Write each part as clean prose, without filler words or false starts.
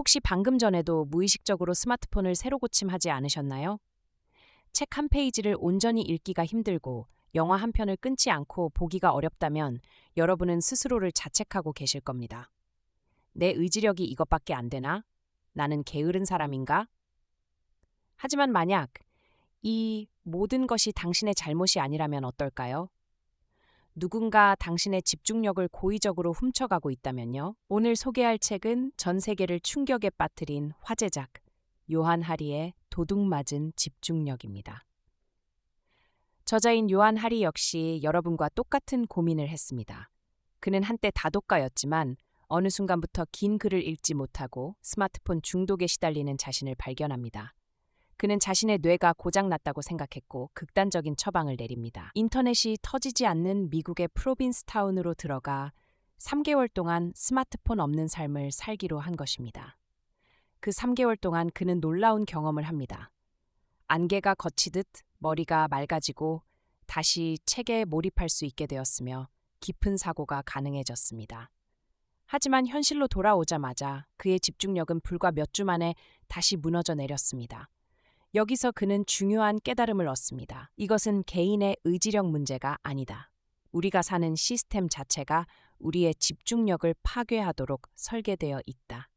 혹시 방금 전에도 무의식적으로 스마트폰을 새로 고침하지 않으셨나요? 책 한 페이지를 온전히 읽기가 힘들고 영화 한 편을 끊지 않고 보기가 어렵다면 여러분은 스스로를 자책하고 계실 겁니다. 내 의지력이 이것밖에 안 되나? 나는 게으른 사람인가? 하지만 만약 이 모든 것이 당신의 잘못이 아니라면 어떨까요? 누군가 당신의 집중력을 고의적으로 훔쳐가고 있다면요? 오늘 소개할 책은 전 세계를 충격에 빠뜨린 화제작 요한 하리의 도둑맞은 집중력입니다. 저자인 요한 하리 역시 여러분과 똑같은 고민을 했습니다. 그는 한때 다독가였지만 어느 순간부터 긴 글을 읽지 못하고 스마트폰 중독에 시달리는 자신을 발견합니다. 그는 자신의 뇌가 고장났다고 생각했고 극단적인 처방을 내립니다. 인터넷이 터지지 않는 미국의 프로빈스타운으로 들어가 3개월 동안 스마트폰 없는 삶을 살기로 한 것입니다. 그 3개월 동안 그는 놀라운 경험을 합니다. 안개가 걷히듯 머리가 맑아지고 다시 책에 몰입할 수 있게 되었으며 깊은 사고가 가능해졌습니다. 하지만 현실로 돌아오자마자 그의 집중력은 불과 몇 주 만에 다시 무너져 내렸습니다. 여기서 그는 중요한 깨달음을 얻습니다. 이것은 개인의 의지력 문제가 아니다. 우리가 사는 시스템 자체가 우리의 집중력을 파괴하도록 설계되어 있다.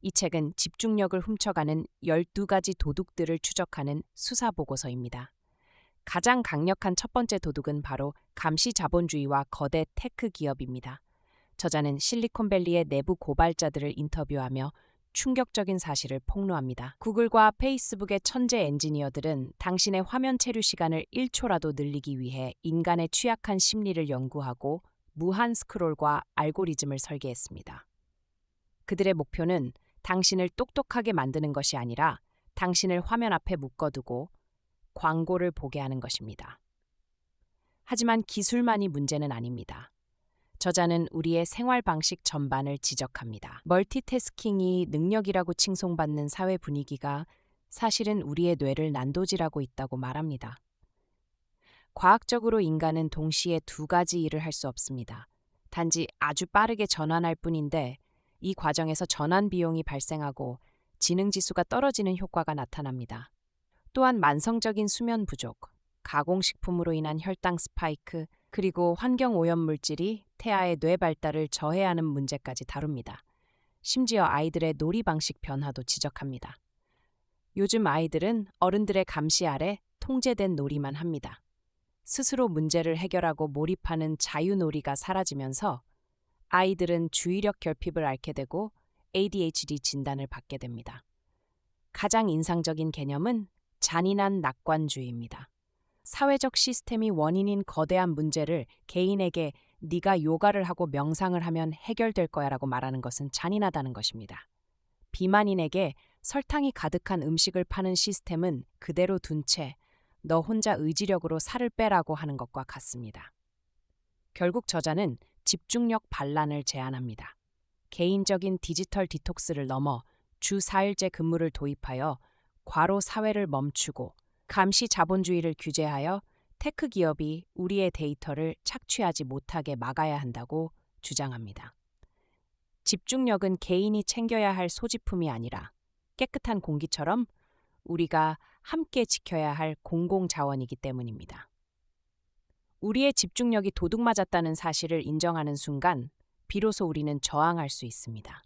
이 책은 집중력을 훔쳐가는 12가지 도둑들을 추적하는 수사보고서입니다. 가장 강력한 첫 번째 도둑은 바로 감시 자본주의와 거대 테크 기업입니다. 저자는 실리콘밸리의 내부 고발자들을 인터뷰하며 충격적인 사실을 폭로합니다. 구글과 페이스북의 천재 엔지니어들은 당신의 화면 체류 시간을 1초라도 늘리기 위해 인간의 취약한 심리를 연구하고 무한 스크롤과 알고리즘을 설계했습니다. 그들의 목표는 당신을 똑똑하게 만드는 것이 아니라 당신을 화면 앞에 묶어두고 광고를 보게 하는 것입니다. 하지만 기술만이 문제는 아닙니다. 저자는 우리의 생활 방식 전반을 지적합니다. 멀티태스킹이 능력이라고 칭송받는 사회 분위기가 사실은 우리의 뇌를 난도질하고 있다고 말합니다. 과학적으로 인간은 동시에 2가지 일을 할 수 없습니다. 단지 아주 빠르게 전환할 뿐인데 이 과정에서 전환 비용이 발생하고 지능 지수가 떨어지는 효과가 나타납니다. 또한 만성적인 수면 부족, 가공식품으로 인한 혈당 스파이크, 그리고 환경 오염 물질이 태아의 뇌 발달을 저해하는 문제까지 다룹니다. 심지어 아이들의 놀이 방식 변화도 지적합니다. 요즘 아이들은 어른들의 감시 아래 통제된 놀이만 합니다. 스스로 문제를 해결하고 몰입하는 자유놀이가 사라지면서 아이들은 주의력 결핍을 앓게 되고 ADHD 진단을 받게 됩니다. 가장 인상적인 개념은 잔인한 낙관주의입니다. 사회적 시스템이 원인인 거대한 문제를 개인에게 네가 요가를 하고 명상을 하면 해결될 거야라고 말하는 것은 잔인하다는 것입니다. 비만인에게 설탕이 가득한 음식을 파는 시스템은 그대로 둔 채 너 혼자 의지력으로 살을 빼라고 하는 것과 같습니다. 결국 저자는 집중력 반란을 제안합니다. 개인적인 디지털 디톡스를 넘어 주 4일제 근무를 도입하여 과로 사회를 멈추고 감시 자본주의를 규제하여 테크 기업이 우리의 데이터를 착취하지 못하게 막아야 한다고 주장합니다. 집중력은 개인이 챙겨야 할 소지품이 아니라 깨끗한 공기처럼 우리가 함께 지켜야 할 공공자원이기 때문입니다. 우리의 집중력이 도둑맞았다는 사실을 인정하는 순간 비로소 우리는 저항할 수 있습니다.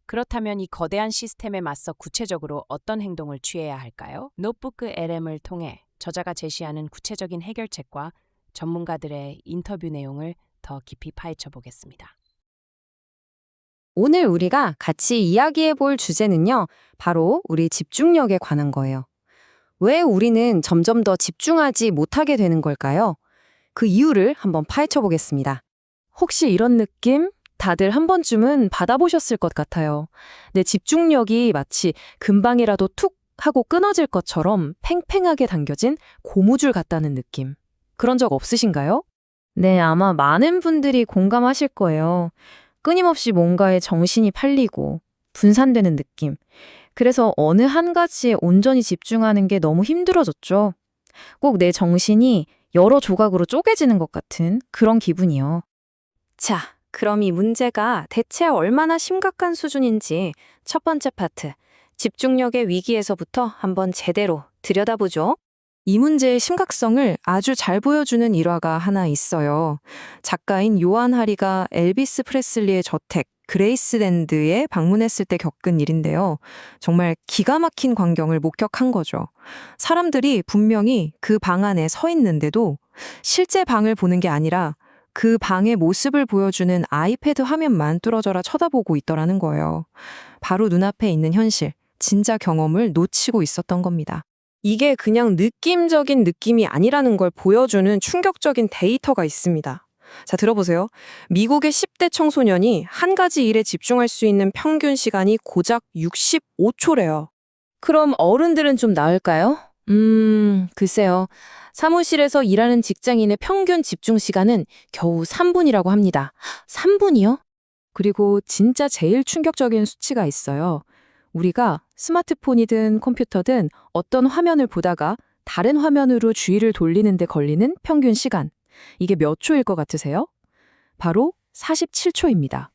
그렇다면 이 거대한 시스템에 맞서 구체적으로 어떤 행동을 취해야 할까요? 노트북 LM을 통해 저자가 제시하는 구체적인 해결책과 전문가들의 인터뷰 내용을 더 깊이 파헤쳐 보겠습니다. 오늘 우리가 같이 이야기해 볼 주제는요, 바로 우리 집중력에 관한 거예요. 왜 우리는 점점 더 집중하지 못하게 되는 걸까요? 그 이유를 한번 파헤쳐 보겠습니다. 혹시 이런 느낌? 다들 한 번쯤은 받아보셨을 것 같아요. 내 집중력이 마치 금방이라도 툭 하고 끊어질 것처럼 팽팽하게 당겨진 고무줄 같다는 느낌. 그런 적 없으신가요? 네, 아마 많은 분들이 공감하실 거예요. 끊임없이 뭔가에 정신이 팔리고 분산되는 느낌. 그래서 어느 한 가지에 온전히 집중하는 게 너무 힘들어졌죠. 꼭 내 정신이 여러 조각으로 쪼개지는 것 같은 그런 기분이요. 자, 그럼 이 문제가 대체 얼마나 심각한 수준인지 첫 번째 파트, 집중력의 위기에서부터 한번 제대로 들여다보죠. 이 문제의 심각성을 아주 잘 보여주는 일화가 하나 있어요. 작가인 요한 하리가 엘비스 프레슬리의 저택, 그레이스랜드에 방문했을 때 겪은 일인데요. 정말 기가 막힌 광경을 목격한 거죠. 사람들이 분명히 그 방 안에 서 있는데도 실제 방을 보는 게 아니라 그 방의 모습을 보여주는 아이패드 화면만 뚫어져라 쳐다보고 있더라는 거예요. 바로 눈앞에 있는 현실, 진짜 경험을 놓치고 있었던 겁니다. 이게 그냥 느낌적인 느낌이 아니라는 걸 보여주는 충격적인 데이터가 있습니다. 자, 들어보세요. 미국의 10대 청소년이 한 가지 일에 집중할 수 있는 평균 시간이 고작 65초래요. 그럼 어른들은 좀 나을까요? 글쎄요. 사무실에서 일하는 직장인의 평균 집중 시간은 겨우 3분이라고 합니다. 3분이요? 그리고 진짜 제일 충격적인 수치가 있어요. 우리가 스마트폰이든 컴퓨터든 어떤 화면을 보다가 다른 화면으로 주의를 돌리는데 걸리는 평균 시간. 이게 몇 초일 것 같으세요? 바로 47초입니다.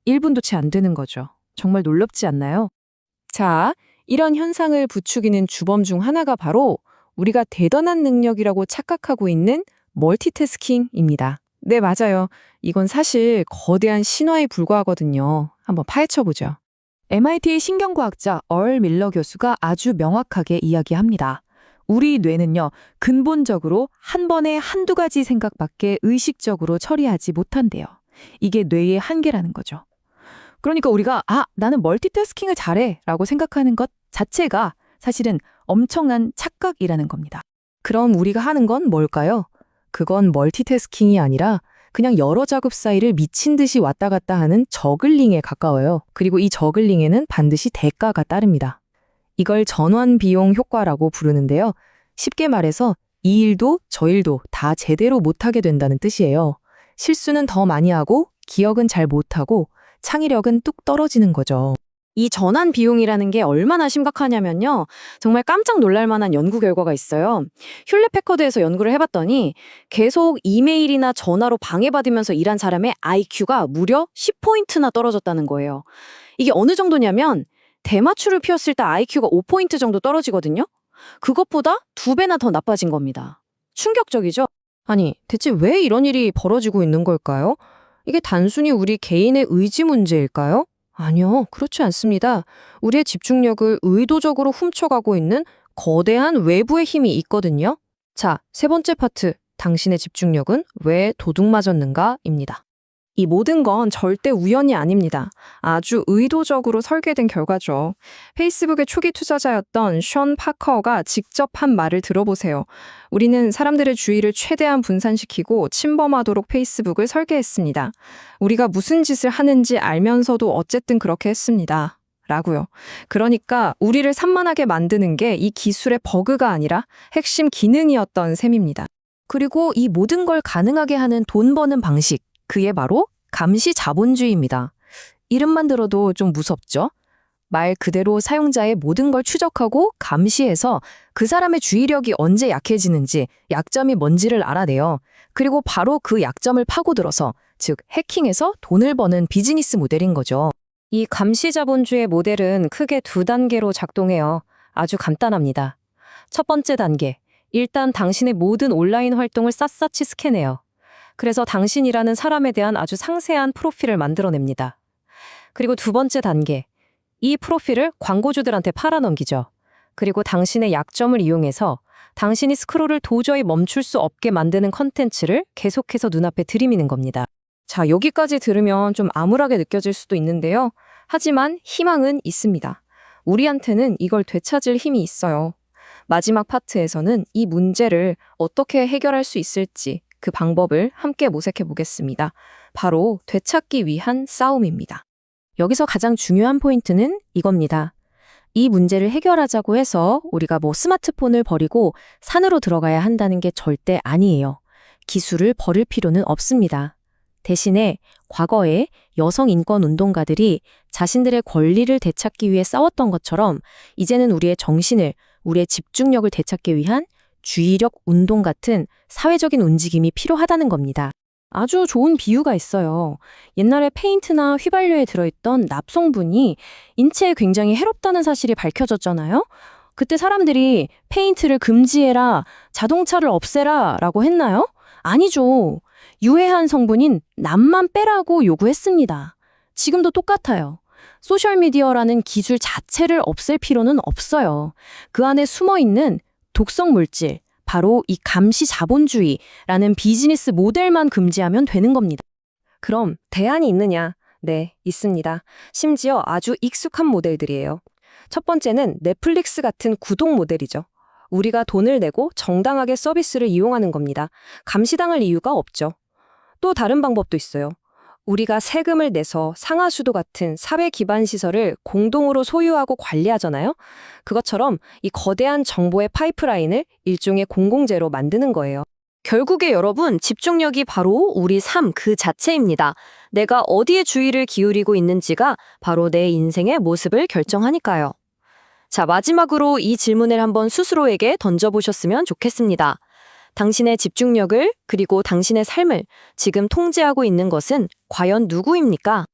1분도 채 안 되는 거죠. 정말 놀랍지 않나요? 자, 이런 현상을 부추기는 주범 중 하나가 바로 우리가 대단한 능력이라고 착각하고 있는 멀티태스킹입니다. 네, 맞아요. 이건 사실 거대한 신화에 불과하거든요. 한번 파헤쳐보죠. MIT 신경과학자 얼 밀러 교수가 아주 명확하게 이야기합니다. 우리 뇌는요, 근본적으로 한 번에 한두 가지 생각밖에 의식적으로 처리하지 못한대요. 이게 뇌의 한계라는 거죠. 그러니까 우리가 나는 멀티태스킹을 잘해 라고 생각하는 것 자체가 사실은 엄청난 착각이라는 겁니다. 그럼 우리가 하는 건 뭘까요? 그건 멀티태스킹이 아니라 그냥 여러 작업 사이를 미친 듯이 왔다 갔다 하는 저글링에 가까워요. 그리고 이 저글링에는 반드시 대가가 따릅니다. 이걸 전환 비용 효과라고 부르는데요. 쉽게 말해서 이 일도 저 일도 다 제대로 못하게 된다는 뜻이에요. 실수는 더 많이 하고 기억은 잘 못하고 창의력은 뚝 떨어지는 거죠. 이 전환 비용이라는 게 얼마나 심각하냐면요. 정말 깜짝 놀랄 만한 연구 결과가 있어요. 휴렛 패커드에서 연구를 해봤더니 계속 이메일이나 전화로 방해받으면서 일한 사람의 IQ가 무려 10포인트나 떨어졌다는 거예요. 이게 어느 정도냐면 대마초를 피웠을 때 IQ가 5포인트 정도 떨어지거든요. 그것보다 2배나 더 나빠진 겁니다. 충격적이죠? 아니, 대체 왜 이런 일이 벌어지고 있는 걸까요? 이게 단순히 우리 개인의 의지 문제일까요? 아니요, 그렇지 않습니다. 우리의 집중력을 의도적으로 훔쳐가고 있는 거대한 외부의 힘이 있거든요. 자, 세 번째 파트, 당신의 집중력은 왜 도둑맞았는가입니다. 이 모든 건 절대 우연이 아닙니다. 아주 의도적으로 설계된 결과죠. 페이스북의 초기 투자자였던 션 파커가 직접 한 말을 들어보세요. 우리는 사람들의 주의를 최대한 분산시키고 침범하도록 페이스북을 설계했습니다. 우리가 무슨 짓을 하는지 알면서도 어쨌든 그렇게 했습니다. 라고요. 그러니까 우리를 산만하게 만드는 게 이 기술의 버그가 아니라 핵심 기능이었던 셈입니다. 그리고 이 모든 걸 가능하게 하는 돈 버는 방식. 그게 바로 감시 자본주의입니다. 이름만 들어도 좀 무섭죠? 말 그대로 사용자의 모든 걸 추적하고 감시해서 그 사람의 주의력이 언제 약해지는지, 약점이 뭔지를 알아내요. 그리고 바로 그 약점을 파고들어서, 즉 해킹해서 돈을 버는 비즈니스 모델인 거죠. 이 감시 자본주의 모델은 크게 2단계로 작동해요. 아주 간단합니다. 첫 번째 단계, 일단 당신의 모든 온라인 활동을 샅샅이 스캔해요. 그래서 당신이라는 사람에 대한 아주 상세한 프로필을 만들어냅니다. 그리고 두 번째 단계, 이 프로필을 광고주들한테 팔아넘기죠. 그리고 당신의 약점을 이용해서 당신이 스크롤을 도저히 멈출 수 없게 만드는 컨텐츠를 계속해서 눈앞에 들이미는 겁니다. 자, 여기까지 들으면 좀 암울하게 느껴질 수도 있는데요. 하지만 희망은 있습니다. 우리한테는 이걸 되찾을 힘이 있어요. 마지막 파트에서는 이 문제를 어떻게 해결할 수 있을지 그 방법을 함께 모색해 보겠습니다. 바로 되찾기 위한 싸움입니다. 여기서 가장 중요한 포인트는 이겁니다. 이 문제를 해결하자고 해서 우리가 스마트폰을 버리고 산으로 들어가야 한다는 게 절대 아니에요. 기술을 버릴 필요는 없습니다. 대신에 과거에 여성 인권 운동가들이 자신들의 권리를 되찾기 위해 싸웠던 것처럼 이제는 우리의 정신을, 우리의 집중력을 되찾기 위한 주의력 운동 같은 사회적인 움직임이 필요하다는 겁니다. 아주 좋은 비유가 있어요. 옛날에 페인트나 휘발유에 들어있던 납성분이 인체에 굉장히 해롭다는 사실이 밝혀졌잖아요. 그때 사람들이 페인트를 금지해라, 자동차를 없애라 라고 했나요? 아니죠. 유해한 성분인 납만 빼라고 요구했습니다. 지금도 똑같아요. 소셜미디어라는 기술 자체를 없앨 필요는 없어요. 그 안에 숨어 있는 독성 물질, 바로 이 감시 자본주의라는 비즈니스 모델만 금지하면 되는 겁니다. 그럼 대안이 있느냐? 네, 있습니다. 심지어 아주 익숙한 모델들이에요. 첫 번째는 넷플릭스 같은 구독 모델이죠. 우리가 돈을 내고 정당하게 서비스를 이용하는 겁니다. 감시당할 이유가 없죠. 또 다른 방법도 있어요. 우리가 세금을 내서 상하수도 같은 사회 기반 시설을 공동으로 소유하고 관리하잖아요. 그것처럼 이 거대한 정보의 파이프라인을 일종의 공공재로 만드는 거예요. 결국에 여러분, 집중력이 바로 우리 삶 그 자체입니다. 내가 어디에 주의를 기울이고 있는지가 바로 내 인생의 모습을 결정하니까요. 자, 마지막으로 이 질문을 한번 스스로에게 던져보셨으면 좋겠습니다. 당신의 집중력을 그리고 당신의 삶을 지금 통제하고 있는 것은 과연 누구입니까?